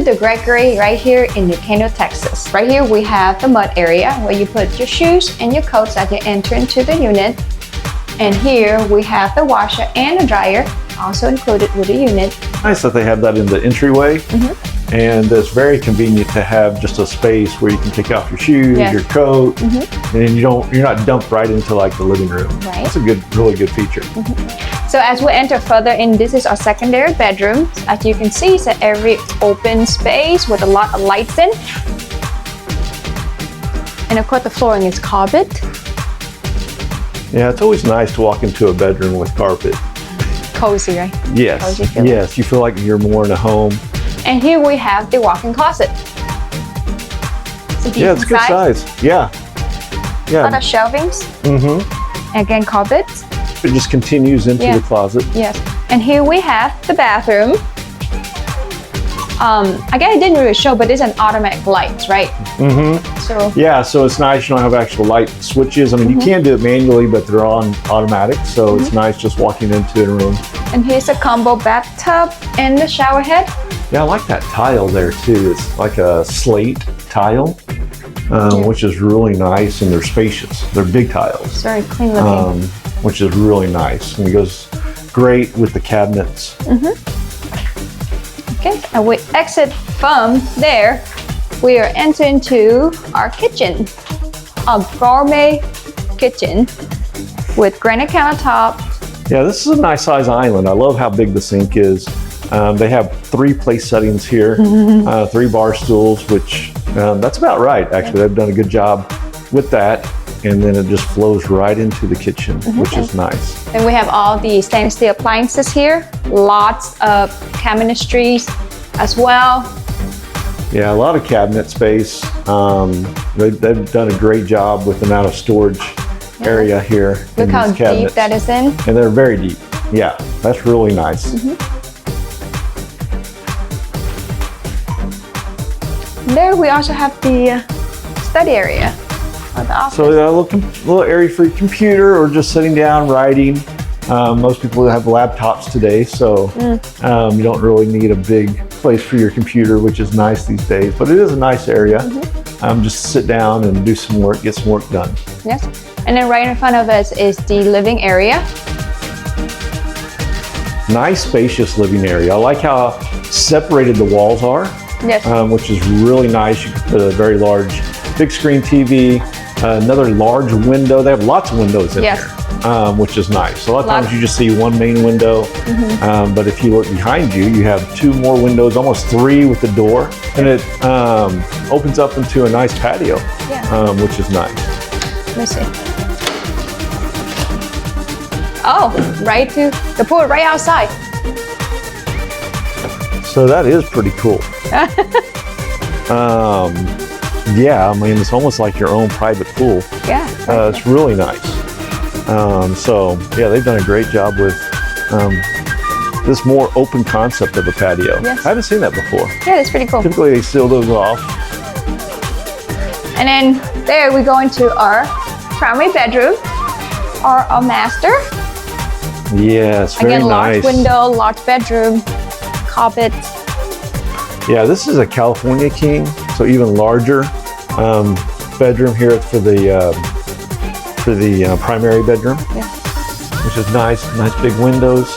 to Gregory right here in Caney, Texas. Right here we have the mud area where you put your shoes and your coats as you enter into the unit. And here we have the washer and the dryer also included with the unit. Nice that they have that in the entryway. And it's very convenient to have just a space where you can take off your shoes, your coat, and you're not dumped right into like the living room. Right. That's a really good feature. So as we enter further in, this is our secondary bedroom. As you can see, it's a very open space with a lot of lights in. And of course the flooring is carpet. Yeah, it's always nice to walk into a bedroom with carpet. Cozy, right? Yes, Cozy feeling. yes, you feel like you're more in a home. And here we have the walk-in closet. Yeah, it's good size. Yeah. A lot of shelvings. Again, carpets. It just continues into the closet. Yes. And here we have the bathroom. Again, it didn't really show, but it's an automatic lights, right? So yeah, so it's nice you don't have actual light switches. I mean, you can do it manually, but they're on automatic, so it's nice just walking into the room. And here's a combo bathtub and the shower head. Yeah, I like that tile there too. It's like a slate tile, which is really nice, and they're spacious. They're big tiles. It's very clean looking. Which is really nice, and it goes great with the cabinets. Okay, and we exit from there. We are entering to our kitchen, a gourmet kitchen with granite countertop. Yeah, this is a nice size island. I love how big the sink is. They have 3 place settings here, 3 bar stools, which that's about right. Actually, they've done a good job with that. And then it just flows right into the kitchen, which is nice. And we have all the stainless steel appliances here. Lots of cabinetries as well. Yeah, a lot of cabinet space. They've done a great job with the amount of storage area here. Look how deep that is in. And they're very deep. Yeah, that's really nice. There we also have the study area. So a little area for your computer or just sitting down writing. Most people have laptops today, so you don't really need a big place for your computer, which is nice these days. But it is a nice area. Just sit down and do some work, get some work done. Yes, and then right in front of us is the living area. Nice, spacious living area. I like how separated the walls are. Yes. Which is really nice. You can put a very large, big screen TV. Another large window. They have lots of windows in there, which is nice. A lot of times you just see one main window, but if you look behind you, you have 2 more windows, almost 3 with the door, and it opens up into a nice patio, which is nice. Let me see. Oh, right to the pool right outside. So that is pretty cool. Yeah, I mean, it's almost like your own private pool. Yeah. It's really nice. So, yeah, they've done a great job with this more open concept of a patio. Yes. I haven't seen that before. Yeah, that's pretty cool. Typically, they seal those off. And then there we go into our primary bedroom, or our master. Yes, very Again, large nice. window, large bedroom, carpet. Yeah, this is a California king, so even larger bedroom here for the primary bedroom, which is nice. Nice big windows.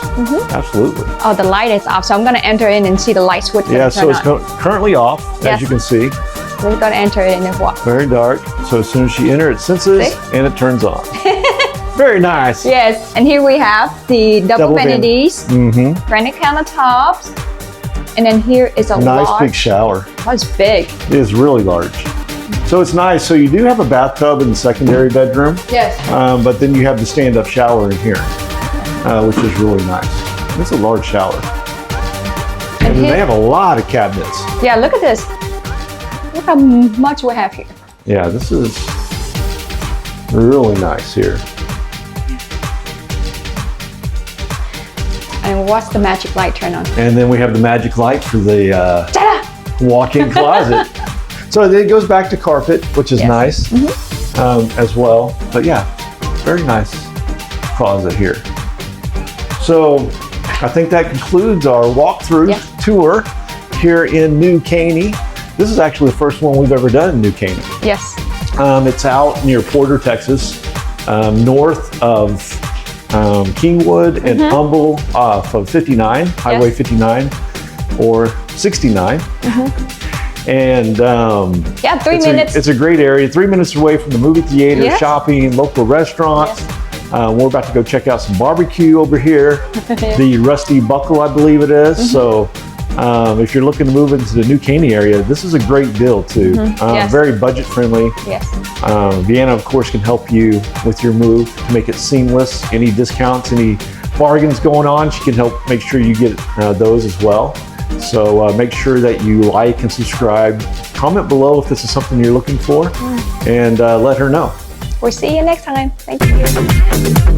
Absolutely. Oh, the light is off, so I'm going to enter in and see the light switch. Yeah, so it's currently off, as you can see. We're going to enter in and walk. Very dark. So as soon as you enter, it senses and it turns on. Very nice. Yes, and here we have the double vanities, granite countertops. And then here is a nice big shower. Oh, it's big. It is really large. So it's nice. So you do have a bathtub in the secondary bedroom. Yes. But then you have the stand-up shower in here, which is really nice. It's a large shower. And then they have a lot of cabinets. Yeah, look at this. Look how much we have here. Yeah, this is really nice here. And what's the magic light turn on? And then we have the magic light for the walk-in closet. So it goes back to carpet, which is nice as well. But yeah, very nice closet here. So I think that concludes our walkthrough tour here in New Caney. This is actually the first one we've ever done in New Caney. Yes. It's out near Porter, Texas, north of Kingwood and Humble off of 59, Highway 59 or 69. And yeah, 3 minutes. It's a great area. 3 minutes away from the movie theater, shopping, local restaurants. We're about to go check out some barbecue over here. The Rusty Buckle, I believe it is. So if you're looking to move into the New Caney area, this is a great deal too. Very budget friendly. Yes. Vienna, of course, can help you with your move to make it seamless. Any discounts, any bargains going on, she can help make sure you get those as well. So make sure that you like and subscribe. Comment below if this is something you're looking for, and let her know. We'll see you next time. Thank you.